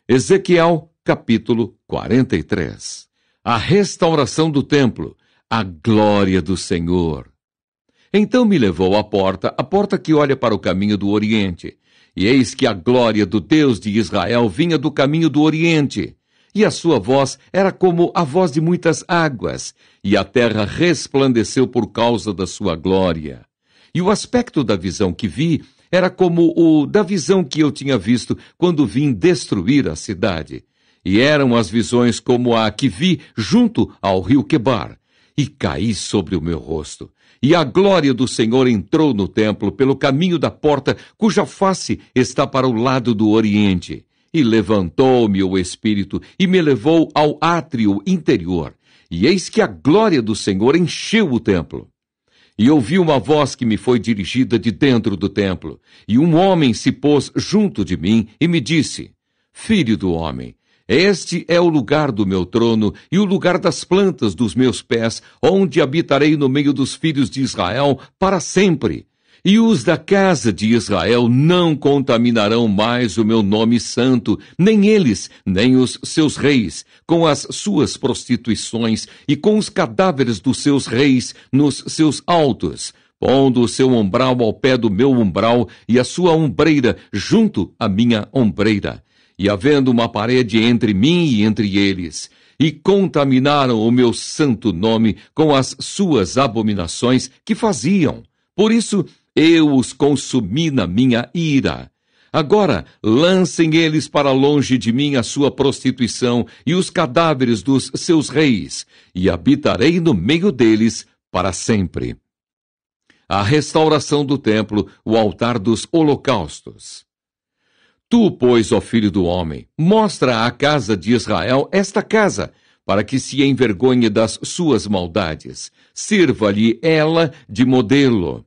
Ezequiel, capítulo 43. A restauração do templo, a glória do Senhor. Então me levou à porta, a porta que olha para o caminho do Oriente. E eis que a glória do Deus de Israel vinha do caminho do Oriente. E a sua voz era como a voz de muitas águas, e a terra resplandeceu por causa da sua glória. E o aspecto da visão que vi era como o da visão que eu tinha visto quando vim destruir a cidade. E eram as visões como a que vi junto ao rio Quebar. E caí sobre o meu rosto. E a glória do Senhor entrou no templo pelo caminho da porta, cuja face está para o lado do Oriente. E levantou-me o Espírito e me levou ao átrio interior. E eis que a glória do Senhor encheu o templo. E ouvi uma voz que me foi dirigida de dentro do templo. E um homem se pôs junto de mim e me disse: Filho do homem, este é o lugar do meu trono e o lugar das plantas dos meus pés, onde habitarei no meio dos filhos de Israel para sempre. E os da casa de Israel não contaminarão mais o meu nome santo, nem eles, nem os seus reis, com as suas prostituições e com os cadáveres dos seus reis nos seus altos, pondo o seu umbral ao pé do meu umbral e a sua ombreira junto à minha ombreira. E havendo uma parede entre mim e entre eles, e contaminaram o meu santo nome com as suas abominações que faziam. Por isso, eu os consumi na minha ira. Agora, lancem eles para longe de mim a sua prostituição e os cadáveres dos seus reis, e habitarei no meio deles para sempre. A restauração do templo, o altar dos holocaustos. Tu, pois, ó filho do homem, mostra à casa de Israel esta casa, para que se envergonhe das suas maldades. Sirva-lhe ela de modelo.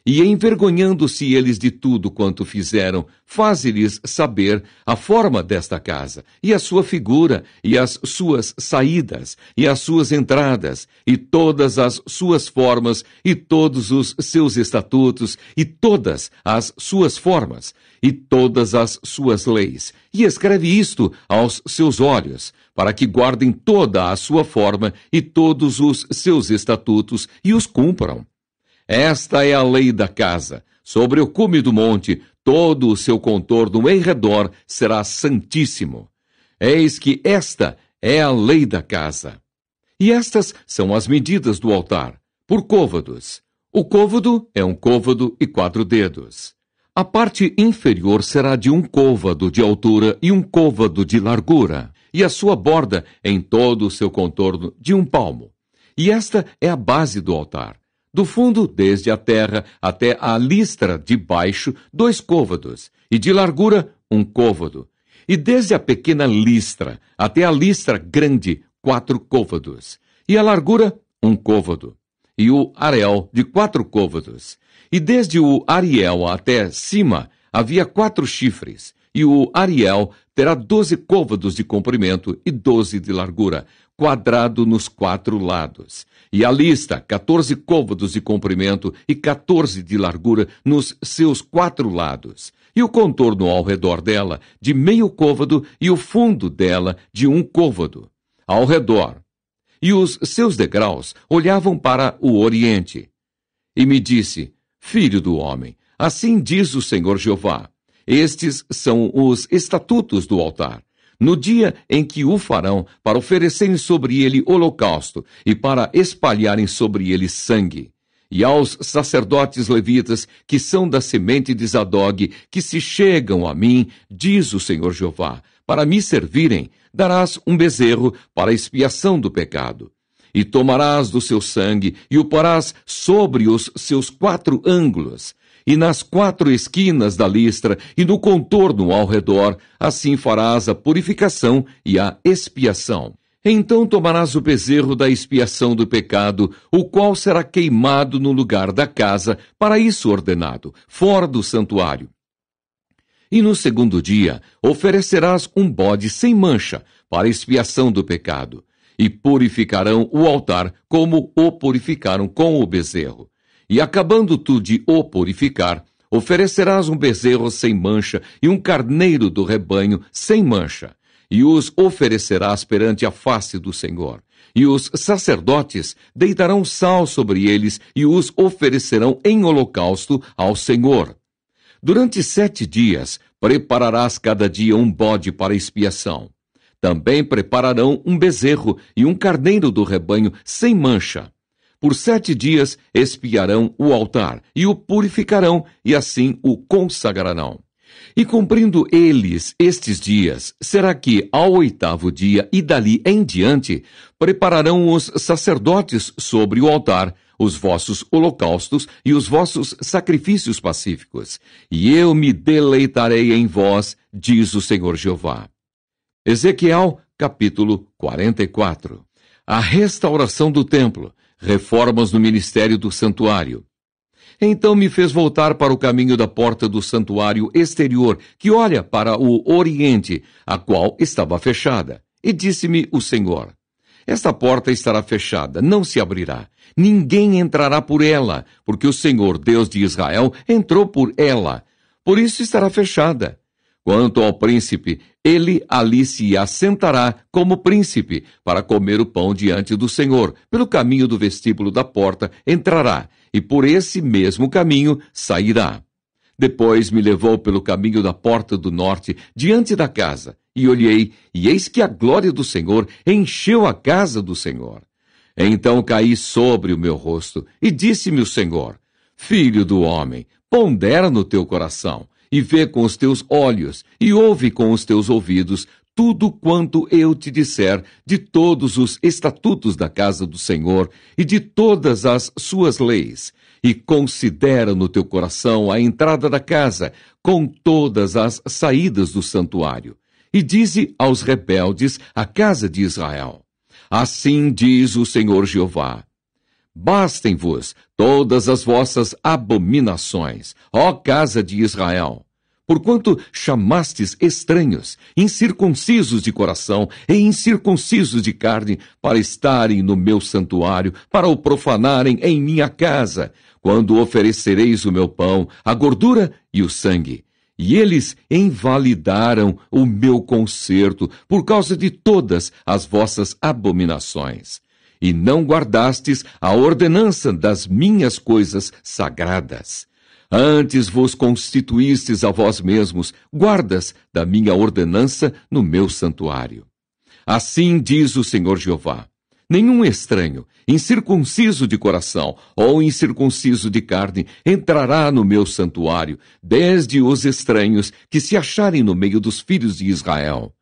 E envergonhando-se eles de tudo quanto fizeram, faze-lhes saber a forma desta casa, e a sua figura, e as suas saídas, e as suas entradas, e todas as suas formas, e todos os seus estatutos, e todas as suas formas, e todas as suas leis. E escreve isto aos seus olhos, para que guardem toda a sua forma, e todos os seus estatutos, e os cumpram. Esta é a lei da casa. Sobre o cume do monte, todo o seu contorno em redor será santíssimo. Eis que esta é a lei da casa. E estas são as medidas do altar, por côvados. O côvado é um côvado e 4 dedos. A parte inferior será de 1 côvado de altura e 1 côvado de largura, e a sua borda em todo o seu contorno de 1 palmo. E esta é a base do altar. Do fundo, desde a terra até a listra de baixo, 2 côvados, e de largura 1 côvado. E desde a pequena listra até a listra grande, 4 côvados. E a largura, 1 côvado. E o aréu de 4 côvados. E desde o ariel até cima havia 4 chifres. E o ariel terá 12 côvados de comprimento e 12 de largura, quadrado nos 4 lados. E a lista, 14 côvados de comprimento e 14 de largura nos seus 4 lados. E o contorno ao redor dela, de meio côvado, e o fundo dela, de 1 côvado. Ao redor. E os seus degraus olhavam para o oriente. E me disse: Filho do homem, assim diz o Senhor Jeová: estes são os estatutos do altar. No dia em que o farão, para oferecerem sobre ele holocausto e para espalharem sobre ele sangue. E aos sacerdotes levitas, que são da semente de Zadog, que se chegam a mim, diz o Senhor Jeová, para me servirem, darás um bezerro para a expiação do pecado. E tomarás do seu sangue e o porás sobre os seus 4 ângulos, e nas 4 esquinas da listra, e no contorno ao redor, assim farás a purificação e a expiação. Então tomarás o bezerro da expiação do pecado, o qual será queimado no lugar da casa, para isso ordenado, fora do santuário. E no 2º dia oferecerás um bode sem mancha, para expiação do pecado, e purificarão o altar, como o purificaram com o bezerro. E acabando tu de o purificar, Oferecerás um bezerro sem mancha e um carneiro do rebanho sem mancha, e os oferecerás perante a face do Senhor. E os sacerdotes deitarão sal sobre eles e os oferecerão em holocausto ao Senhor. Durante 7 dias prepararás cada dia um bode para expiação. Também prepararão um bezerro e um carneiro do rebanho sem mancha. Por 7 dias expiarão o altar e o purificarão, e assim o consagrarão. E cumprindo eles estes dias, será que ao 8º dia e dali em diante, prepararão os sacerdotes sobre o altar os vossos holocaustos e os vossos sacrifícios pacíficos, e eu me deleitarei em vós, diz o Senhor Jeová. Ezequiel, capítulo 44. A restauração do templo, reformas no ministério do santuário. Então me fez voltar para o caminho da porta do santuário exterior, que olha para o oriente, a qual estava fechada. E disse-me o Senhor: esta porta estará fechada, não se abrirá. Ninguém entrará por ela, porque o Senhor, Deus de Israel, entrou por ela. Por isso estará fechada. Quanto ao príncipe, ele ali se assentará como príncipe, para comer o pão diante do Senhor. Pelo caminho do vestíbulo da porta entrará, e por esse mesmo caminho sairá. Depois me levou pelo caminho da porta do norte, diante da casa, e olhei, e eis que a glória do Senhor encheu a casa do Senhor. Então caí sobre o meu rosto, e disse-me o Senhor: Filho do homem, pondera no teu coração, e vê com os teus olhos, e ouve com os teus ouvidos, tudo quanto eu te disser de todos os estatutos da casa do Senhor e de todas as suas leis, e considera no teu coração a entrada da casa, com todas as saídas do santuário. E dize aos rebeldes, a casa de Israel: assim diz o Senhor Jeová: bastem-vos todas as vossas abominações, ó casa de Israel, porquanto chamastes estranhos, incircuncisos de coração e incircuncisos de carne, para estarem no meu santuário, para o profanarem em minha casa, quando oferecereis o meu pão, a gordura e o sangue. E eles invalidaram o meu concerto por causa de todas as vossas abominações. E não guardastes a ordenança das minhas coisas sagradas. Antes vos constituístes a vós mesmos guardas da minha ordenança no meu santuário. Assim diz o Senhor Jeová: nenhum estranho, incircunciso de coração ou incircunciso de carne, entrará no meu santuário, desde os estranhos que se acharem no meio dos filhos de Israel.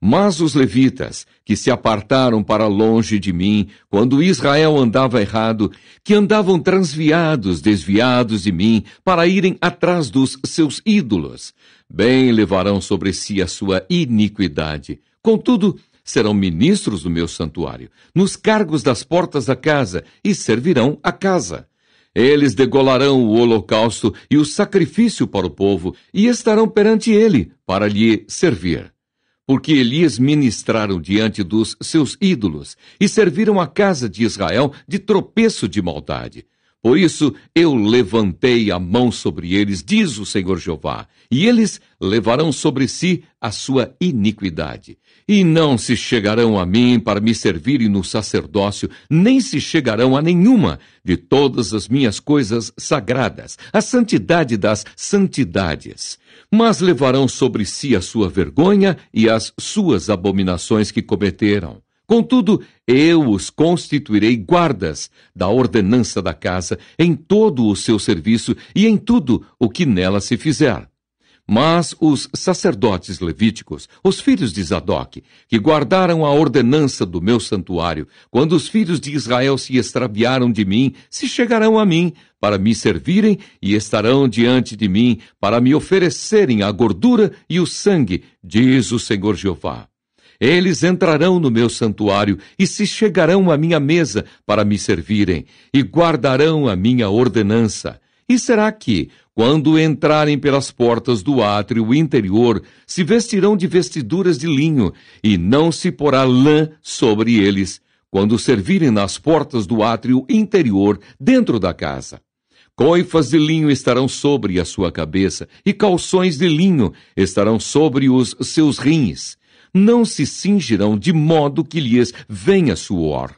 Mas os levitas, que se apartaram para longe de mim, quando Israel andava errado, que andavam transviados, desviados de mim, para irem atrás dos seus ídolos, bem levarão sobre si a sua iniquidade. Contudo, serão ministros do meu santuário, nos cargos das portas da casa, e servirão a casa. Eles degolarão o holocausto e o sacrifício para o povo, e estarão perante ele, para lhe servir. Porque lhes ministraram diante dos seus ídolos, e serviram a casa de Israel de tropeço de maldade. Por isso eu levantei a mão sobre eles, diz o Senhor Jeová, e eles levarão sobre si a sua iniquidade. E não se chegarão a mim para me servirem no sacerdócio, nem se chegarão a nenhuma de todas as minhas coisas sagradas, a santidade das santidades. Mas levarão sobre si a sua vergonha e as suas abominações que cometeram. Contudo, eu os constituirei guardas da ordenança da casa em todo o seu serviço e em tudo o que nela se fizer. Mas os sacerdotes levíticos, os filhos de Zadoc, que guardaram a ordenança do meu santuário, quando os filhos de Israel se extraviaram de mim, se chegarão a mim para me servirem e estarão diante de mim para me oferecerem a gordura e o sangue, diz o Senhor Jeová. Eles entrarão no meu santuário e se chegarão à minha mesa para me servirem e guardarão a minha ordenança. E será que, quando entrarem pelas portas do átrio interior, se vestirão de vestiduras de linho e não se porá lã sobre eles, quando servirem nas portas do átrio interior dentro da casa? Coifas de linho estarão sobre a sua cabeça, e calções de linho estarão sobre os seus rins. Não se cingirão de modo que lhes venha suor.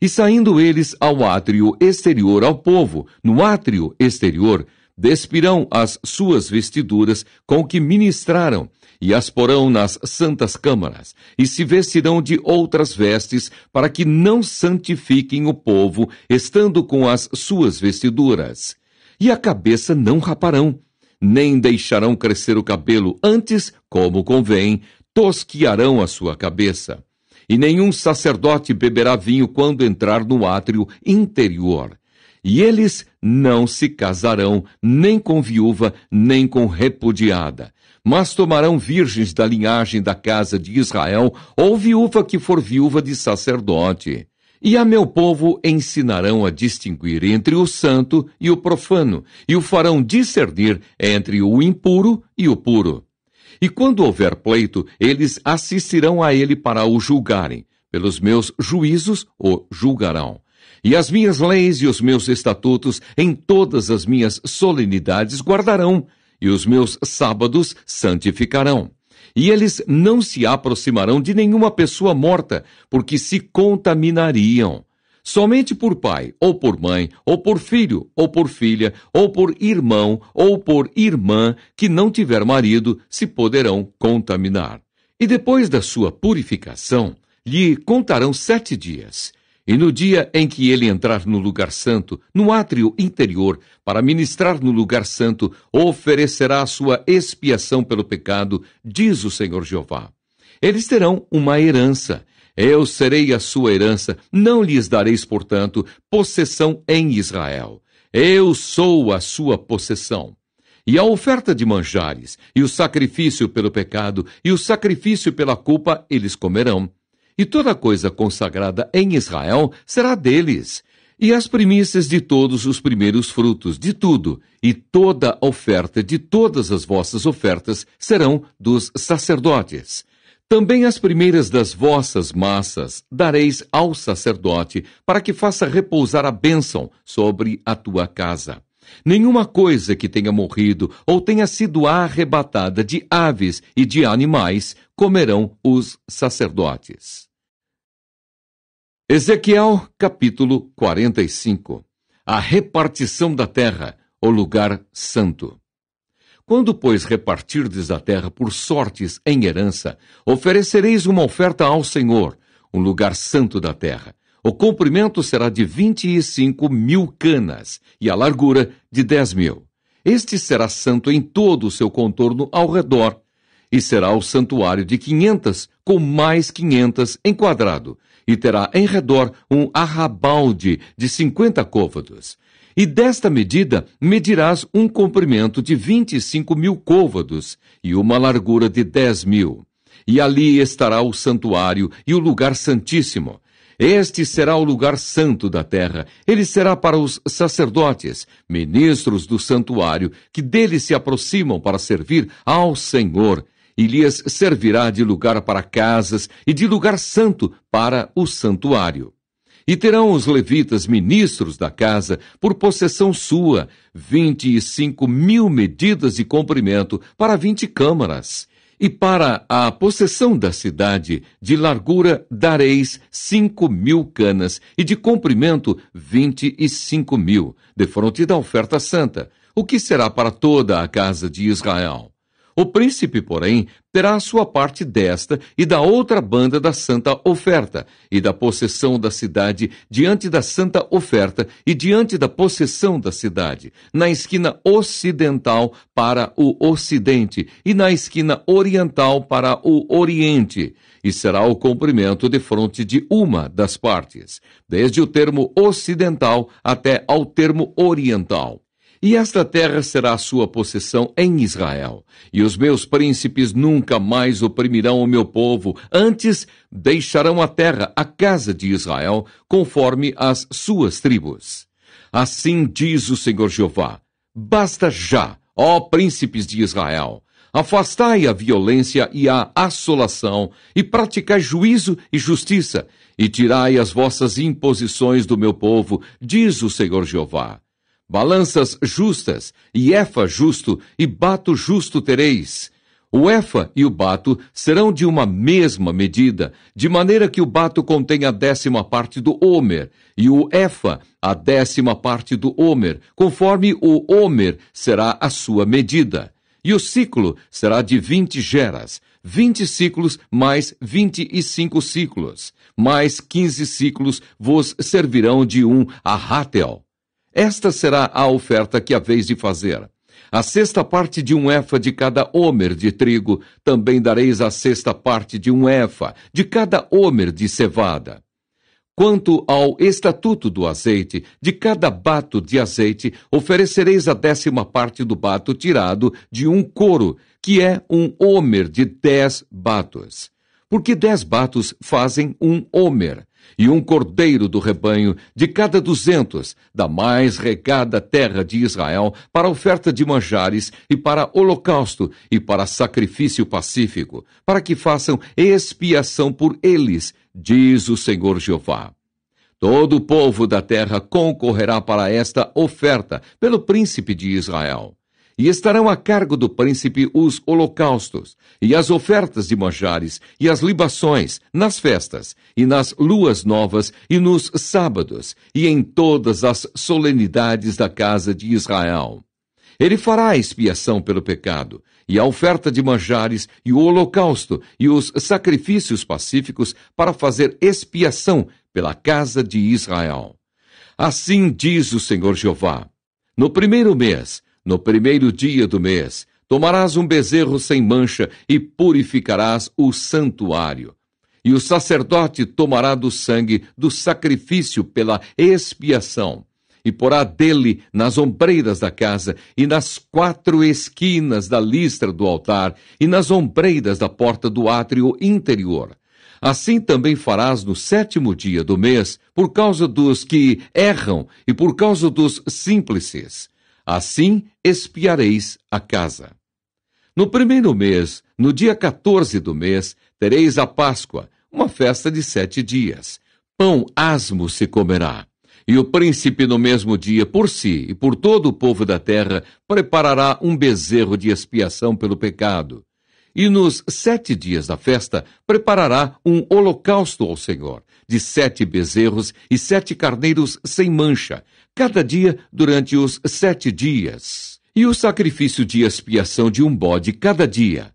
E saindo eles ao átrio exterior ao povo, no átrio exterior, despirão as suas vestiduras com que ministraram, e as porão nas santas câmaras, e se vestirão de outras vestes, para que não santifiquem o povo, estando com as suas vestiduras. E a cabeça não raparão, nem deixarão crescer o cabelo, antes, como convém, tosquiarão a sua cabeça. E nenhum sacerdote beberá vinho quando entrar no átrio interior. E eles não se casarão, nem com viúva, nem com repudiada, mas tomarão virgens da linhagem da casa de Israel, ou viúva que for viúva de sacerdote. E a meu povo ensinarão a distinguir entre o santo e o profano, e o farão discernir entre o impuro e o puro. E quando houver pleito, eles assistirão a ele para o julgarem. Pelos meus juízos o julgarão. E as minhas leis e os meus estatutos em todas as minhas solenidades guardarão, e os meus sábados santificarão. E eles não se aproximarão de nenhuma pessoa morta, porque se contaminariam. Somente por pai, ou por mãe, ou por filho, ou por filha, ou por irmão, ou por irmã, que não tiver marido, se poderão contaminar. E depois da sua purificação, lhe contarão 7 dias. E no dia em que ele entrar no lugar santo, no átrio interior, para ministrar no lugar santo, oferecerá a sua expiação pelo pecado, diz o Senhor Jeová. Eles terão uma herança. Eu serei a sua herança, não lhes dareis, portanto, possessão em Israel. Eu sou a sua possessão. E a oferta de manjares, e o sacrifício pelo pecado, e o sacrifício pela culpa, eles comerão. E toda coisa consagrada em Israel será deles. E as primícias de todos os primeiros frutos, de tudo, e toda oferta de todas as vossas ofertas serão dos sacerdotes. Também as primeiras das vossas massas dareis ao sacerdote, para que faça repousar a bênção sobre a tua casa. Nenhuma coisa que tenha morrido ou tenha sido arrebatada de aves e de animais comerão os sacerdotes. Ezequiel, capítulo 45. A repartição da terra, o lugar santo. Quando, pois, repartirdes a terra por sortes em herança, oferecereis uma oferta ao Senhor, um lugar santo da terra. O comprimento será de 25.000 canas, e a largura de 10.000. Este será santo em todo o seu contorno ao redor, e será o santuário de 500, com mais 500 em quadrado, e terá em redor um arrabalde de 50 côvados. E desta medida medirás um comprimento de 25.000 côvados, e uma largura de 10.000. E ali estará o santuário e o lugar santíssimo. Este será o lugar santo da terra. Ele será para os sacerdotes, ministros do santuário, que dele se aproximam para servir ao Senhor, e lhes servirá de lugar para casas e de lugar santo para o santuário. E terão os levitas ministros da casa, por possessão sua, 25.000 medidas de comprimento para 20 câmaras. E para a possessão da cidade, de largura dareis 5.000 canas, e de comprimento 25.000, de fronte da oferta santa, o que será para toda a casa de Israel. O príncipe, porém, terá a sua parte desta e da outra banda da santa oferta, e da possessão da cidade diante da santa oferta e diante da possessão da cidade, na esquina ocidental para o ocidente e na esquina oriental para o oriente, e será o comprimento de fronte de uma das partes, desde o termo ocidental até ao termo oriental. E esta terra será a sua possessão em Israel. E os meus príncipes nunca mais oprimirão o meu povo, antes deixarão a terra, a casa de Israel, conforme as suas tribos. Assim diz o Senhor Jeová: basta já, ó príncipes de Israel, afastai a violência e a assolação, e praticai juízo e justiça, e tirai as vossas imposições do meu povo, diz o Senhor Jeová. balanças justas, e efa justo e bato justo tereis. O efa e o bato serão de uma mesma medida, de maneira que o bato contém a 10ª parte do homer, e o efa a 10ª parte do homer, conforme o homer será a sua medida. E o ciclo será de 20 geras, 20 ciclos mais 25 ciclos, mais 15 ciclos vos servirão de um arrátel. Esta será a oferta que haveis de fazer. A 6ª parte de um efa de cada homer de trigo, também dareis a 6ª parte de um efa de cada homer de cevada. Quanto ao estatuto do azeite, de cada bato de azeite, oferecereis a 10ª parte do bato tirado de um coro, que é um homer de 10 batos. Porque 10 batos fazem um homer, e um cordeiro do rebanho de cada 200, da mais regada terra de Israel, para oferta de manjares, e para holocausto, e para sacrifício pacífico, para que façam expiação por eles, diz o Senhor Jeová. Todo o povo da terra concorrerá para esta oferta pelo príncipe de Israel. E estarão a cargo do príncipe os holocaustos, e as ofertas de manjares, e as libações, nas festas, e nas luas novas, e nos sábados, e em todas as solenidades da casa de Israel. Ele fará a expiação pelo pecado, e a oferta de manjares, e o holocausto, e os sacrifícios pacíficos, para fazer expiação pela casa de Israel. Assim diz o Senhor Jeová: no primeiro mês, no primeiro dia do mês, tomarás um bezerro sem mancha e purificarás o santuário. E o sacerdote tomará do sangue do sacrifício pela expiação, e porá dele nas ombreiras da casa, e nas 4 esquinas da listra do altar, e nas ombreiras da porta do átrio interior. Assim também farás no 7º dia do mês, por causa dos que erram e por causa dos simples. Assim expiareis a casa. No primeiro mês, no dia 14 do mês, tereis a Páscoa, uma festa de 7 dias. Pão asmo se comerá. E o príncipe no mesmo dia, por si e por todo o povo da terra, preparará um bezerro de expiação pelo pecado. E nos 7 dias da festa, preparará um holocausto ao Senhor, de 7 bezerros e 7 carneiros sem mancha, cada dia durante os 7 dias. E o sacrifício de expiação de um bode cada dia.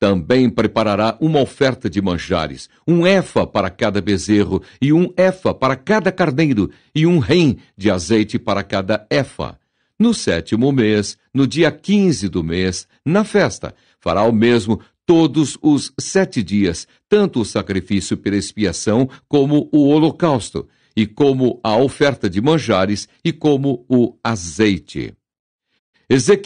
Também preparará uma oferta de manjares, um efa para cada bezerro, e um efa para cada carneiro, e um rim de azeite para cada efa. No 7º mês, no dia 15 do mês, na festa, fará o mesmo todos os 7 dias, tanto o sacrifício pela expiação como o holocausto, e como a oferta de manjares e como o azeite. Ezequiel